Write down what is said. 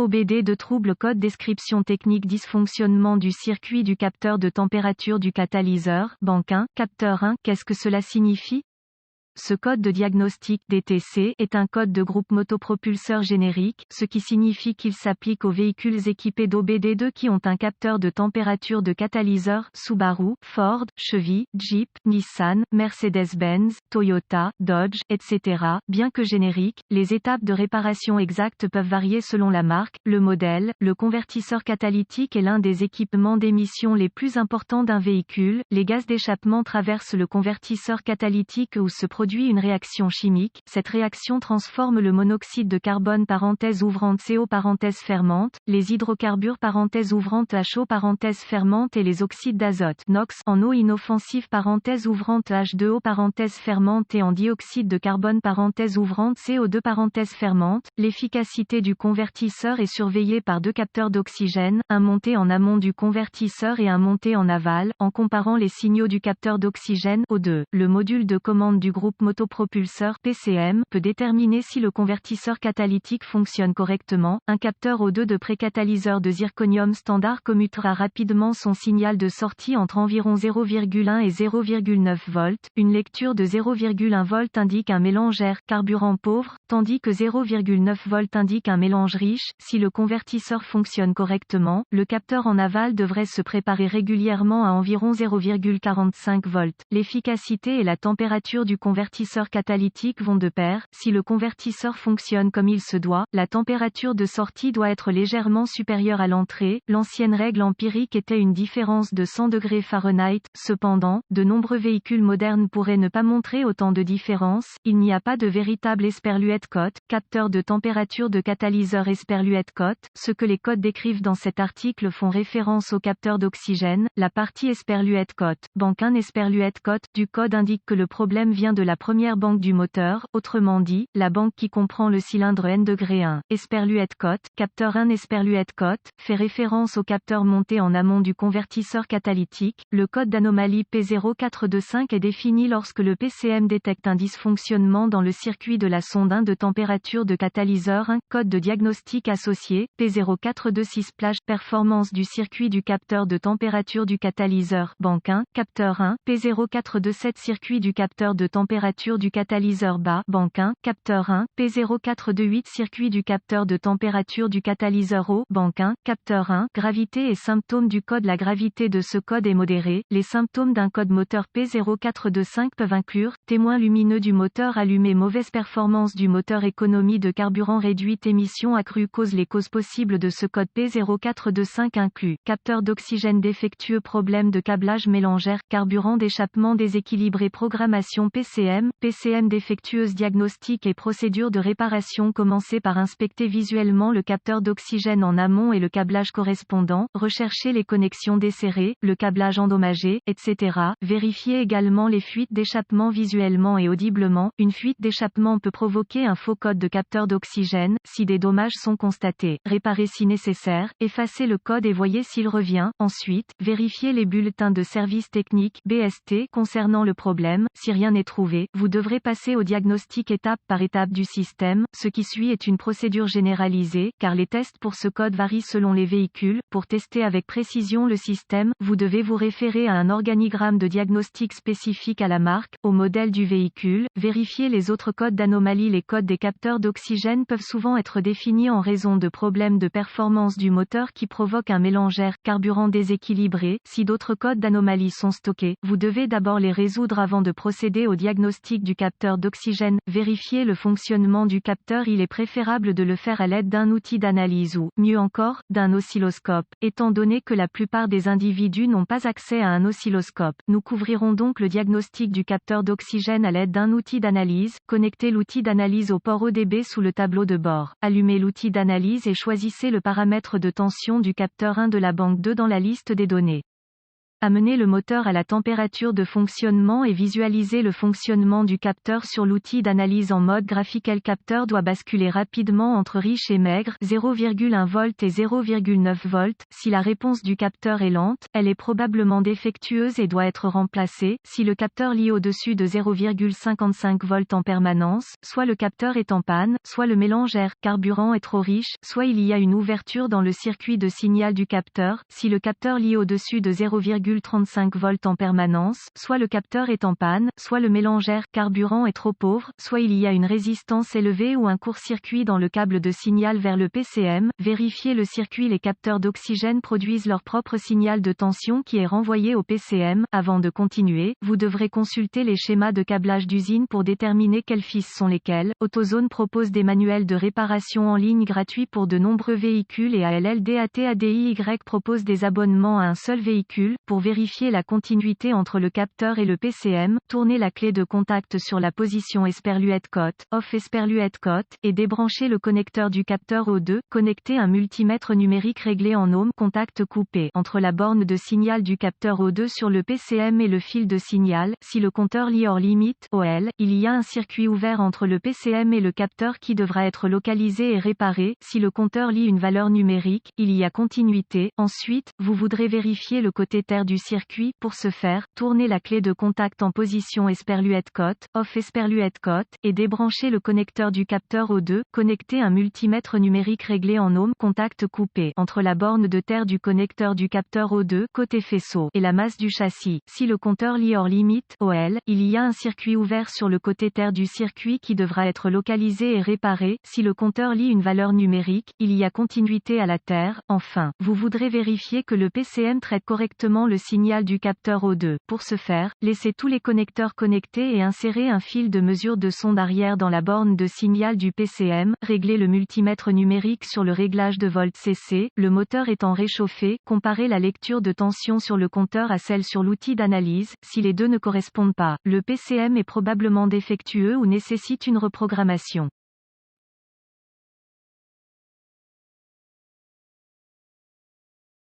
OBD de trouble code description technique dysfonctionnement du circuit du capteur de température du catalyseur, banque 1, capteur 1, qu'est-ce que cela signifie? Ce code de diagnostic DTC est un code de groupe motopropulseur générique, ce qui signifie qu'il s'applique aux véhicules équipés d'OBD2 qui ont un capteur de température de catalyseur Subaru, Ford, Chevy, Jeep, Nissan, Mercedes-Benz, Toyota, Dodge, etc. Bien que génériques, les étapes de réparation exactes peuvent varier selon la marque, le modèle. Le convertisseur catalytique est l'un des équipements d'émission les plus importants d'un véhicule. Les gaz d'échappement traversent le convertisseur catalytique où se produit une réaction chimique. Cette réaction transforme le monoxyde de carbone parenthèse ouvrante CO parenthèse fermante, les hydrocarbures parenthèse ouvrante HO parenthèse fermante et les oxydes d'azote NOx en eau inoffensive parenthèse ouvrante H2O parenthèse fermante et en dioxyde de carbone parenthèse ouvrante CO2 parenthèse fermante. L'efficacité du convertisseur est surveillée par deux capteurs d'oxygène, un monté en amont du convertisseur et un monté en aval, en comparant les signaux du capteur d'oxygène O2. Le module de commande du groupe motopropulseur PCM peut déterminer si le convertisseur catalytique fonctionne correctement. Un capteur O2 de précatalyseur de zirconium standard commutera rapidement son signal de sortie entre environ 0,1 et 0,9 volts. Une lecture de 0,1 volt indique un mélange air carburant pauvre, tandis que 0,9 volt indique un mélange riche. Si le convertisseur fonctionne correctement, le capteur en aval devrait se préparer régulièrement à environ 0,45 volts. L'efficacité et la température du convertisseur catalytique vont de pair. Si le convertisseur fonctionne comme il se doit, la température de sortie doit être légèrement supérieure à l'entrée. L'ancienne règle empirique était une différence de 100 degrés Fahrenheit. Cependant, de nombreux véhicules modernes pourraient ne pas montrer autant de différence. Il n'y a pas de véritable Esperluette cote, capteur de température de catalyseur Esperluette cote. Ce que les codes décrivent dans cet article font référence au capteur d'oxygène. La partie Esperluette cote, banque 1 Esperluette cote du code indique que le problème vient de la première banque du moteur, autrement dit, la banque qui comprend le cylindre N-1. Esperluette cote, capteur 1 Esperluette cote, fait référence au capteur monté en amont du convertisseur catalytique. Le code d'anomalie P0425 est défini lorsque le PCM détecte un dysfonctionnement dans le circuit de la sonde 1 de température de catalyseur 1. Code de diagnostic associé, P0426 plage, performance du circuit du capteur de température du catalyseur, banque 1, capteur 1, P0427 circuit du capteur de température du catalyseur bas, banque 1, capteur 1, P0428 circuit du capteur de température du catalyseur haut, banque 1, capteur 1, gravité et symptômes du code. La gravité de ce code est modérée. Les symptômes d'un code moteur P0425 peuvent inclure, témoin lumineux du moteur allumé, mauvaise performance du moteur, économie de carburant réduite, émission accrue. Les causes possibles de ce code P0425 incluent, capteur d'oxygène défectueux, problème de câblage mélangeur, carburant d'échappement déséquilibré, programmation PCM défectueuse, diagnostic et procédure de réparation. Commencez par inspecter visuellement le capteur d'oxygène en amont et le câblage correspondant, recherchez les connexions desserrées, le câblage endommagé, etc. Vérifiez également les fuites d'échappement visuellement et audiblement. Une fuite d'échappement peut provoquer un faux code de capteur d'oxygène. Si des dommages sont constatés, réparez si nécessaire, effacez le code et voyez s'il revient. Ensuite, vérifiez les bulletins de service technique BST concernant le problème. Si rien n'est trouvé, vous devrez passer au diagnostic étape par étape du système. Ce qui suit est une procédure généralisée, car les tests pour ce code varient selon les véhicules. Pour tester avec précision le système, vous devez vous référer à un organigramme de diagnostic spécifique à la marque, au modèle du véhicule. Vérifiez les autres codes d'anomalie. Les codes des capteurs d'oxygène peuvent souvent être définis en raison de problèmes de performance du moteur qui provoquent un mélange air-carburant déséquilibré. Si d'autres codes d'anomalie sont stockés, vous devez d'abord les résoudre avant de procéder au diagnostic du capteur d'oxygène. Vérifier le fonctionnement du capteur. Il est préférable de le faire à l'aide d'un outil d'analyse ou, mieux encore, d'un oscilloscope. Étant donné que la plupart des individus n'ont pas accès à un oscilloscope, nous couvrirons donc le diagnostic du capteur d'oxygène à l'aide d'un outil d'analyse. Connectez l'outil d'analyse au port ODB sous le tableau de bord. Allumez l'outil d'analyse et choisissez le paramètre de tension du capteur 1 de la banque 2 dans la liste des données. Amener le moteur à la température de fonctionnement et visualiser le fonctionnement du capteur sur l'outil d'analyse en mode graphique. Le capteur doit basculer rapidement entre riche et maigre, 0,1 V et 0,9 V. Si la réponse du capteur est lente, elle est probablement défectueuse et doit être remplacée. Si le capteur lit au-dessus de 0,55 V en permanence, soit le capteur est en panne, soit le mélange air-carburant est trop riche, soit il y a une ouverture dans le circuit de signal du capteur. Si le capteur lit au-dessus de 0,35 V en permanence, soit le capteur est en panne, soit le mélange air-carburant est trop pauvre, soit il y a une résistance élevée ou un court-circuit dans le câble de signal vers le PCM. Vérifiez le circuit. Les capteurs d'oxygène produisent leur propre signal de tension qui est renvoyé au PCM. Avant de continuer, vous devrez consulter les schémas de câblage d'usine pour déterminer quels fils sont lesquels. AutoZone propose des manuels de réparation en ligne gratuits pour de nombreux véhicules et ALLDATADIY propose des abonnements à un seul véhicule. Pour vérifier la continuité entre le capteur et le PCM, tournez la clé de contact sur la position Esperluette-Cote, off Esperluette-Cote, et débranchez le connecteur du capteur O2. Connectez un multimètre numérique réglé en ohms, contact coupé, entre la borne de signal du capteur O2 sur le PCM et le fil de signal. Si le compteur lit hors limite, OL, il y a un circuit ouvert entre le PCM et le capteur qui devra être localisé et réparé. Si le compteur lit une valeur numérique, il y a continuité. Ensuite, vous voudrez vérifier le côté terre du circuit. Pour ce faire, tournez la clé de contact en position Esperluette-Cote, off Esperluette-Cote, et débranchez le connecteur du capteur O2. Connectez un multimètre numérique réglé en ohms, contact coupé, entre la borne de terre du connecteur du capteur O2, côté faisceau, et la masse du châssis. Si le compteur lit hors limite, OL, il y a un circuit ouvert sur le côté terre du circuit qui devra être localisé et réparé. Si le compteur lit une valeur numérique, il y a continuité à la terre. Enfin, vous voudrez vérifier que le PCM traite correctement le signal du capteur O2. Pour ce faire, laissez tous les connecteurs connectés et insérez un fil de mesure de sonde arrière dans la borne de signal du PCM. Réglez le multimètre numérique sur le réglage de volt CC. Le moteur étant réchauffé, comparez la lecture de tension sur le compteur à celle sur l'outil d'analyse. Si les deux ne correspondent pas, le PCM est probablement défectueux ou nécessite une reprogrammation.